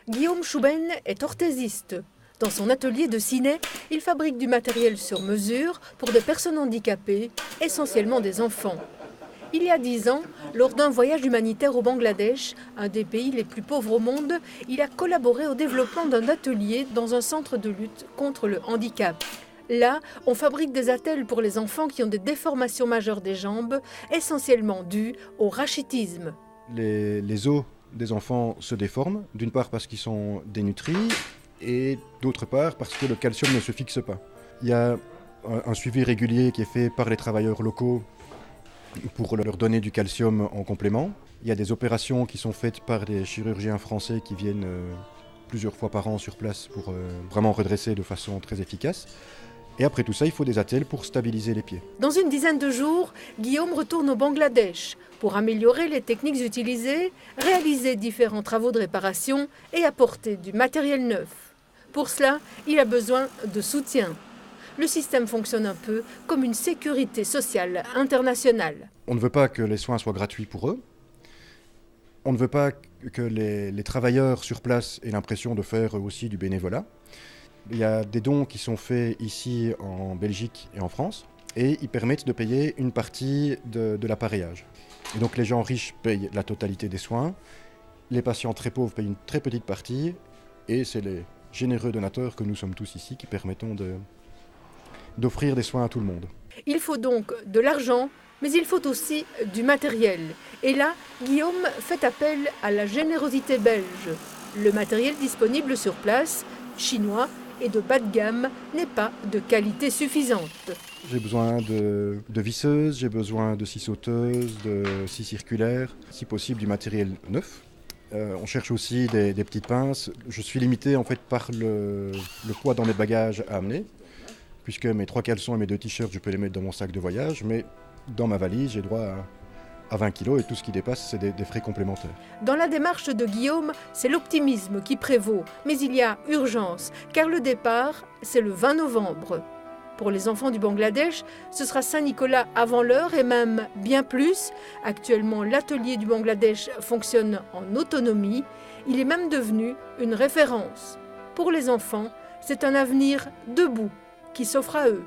Guillaume Schouben est orthésiste. Dans son atelier de ciné, il fabrique du matériel sur mesure pour des personnes handicapées, essentiellement des enfants. Il y a 10 ans, lors d'un voyage humanitaire au Bangladesh, un des pays les plus pauvres au monde, il a collaboré au développement d'un atelier dans un centre de lutte contre le handicap. Là, on fabrique des attelles pour les enfants qui ont des déformations majeures des jambes, essentiellement dues au rachitisme. Les os des enfants se déforment, d'une part parce qu'ils sont dénutris et d'autre part parce que le calcium ne se fixe pas. Il y a un suivi régulier qui est fait par les travailleurs locaux pour leur donner du calcium en complément. Il y a des opérations qui sont faites par des chirurgiens français qui viennent plusieurs fois par an sur place pour vraiment redresser de façon très efficace. Et après tout ça, il faut des attelles pour stabiliser les pieds. Dans une dizaine de jours, Guillaume retourne au Bangladesh pour améliorer les techniques utilisées, réaliser différents travaux de réparation et apporter du matériel neuf. Pour cela, il a besoin de soutien. Le système fonctionne un peu comme une sécurité sociale internationale. On ne veut pas que les soins soient gratuits pour eux. On ne veut pas que les travailleurs sur place aient l'impression de faire aussi du bénévolat. Il y a des dons qui sont faits ici en Belgique et en France et ils permettent de payer une partie de l'appareillage. Et donc les gens riches payent la totalité des soins, les patients très pauvres payent une très petite partie et c'est les généreux donateurs que nous sommes tous ici qui permettons d'offrir des soins à tout le monde. Il faut donc de l'argent, mais il faut aussi du matériel. Et là, Guillaume fait appel à la générosité belge. Le matériel disponible sur place, chinois et de bas de gamme, n'est pas de qualité suffisante. J'ai besoin de visseuses, j'ai besoin de scies sauteuses, de scies circulaires, si possible du matériel neuf. On cherche aussi des petites pinces. Je suis limité en fait par le poids dans mes bagages à amener, puisque mes 3 caleçons et mes 2 t-shirts, je peux les mettre dans mon sac de voyage, mais dans ma valise, j'ai droit à 20 kilos et tout ce qui dépasse, c'est des frais complémentaires. Dans la démarche de Guillaume, c'est l'optimisme qui prévaut, mais il y a urgence, car le départ, c'est le 20 novembre. Pour les enfants du Bangladesh, ce sera Saint-Nicolas avant l'heure et même bien plus. Actuellement, l'atelier du Bangladesh fonctionne en autonomie. Il est même devenu une référence. Pour les enfants, c'est un avenir debout qui s'offre à eux.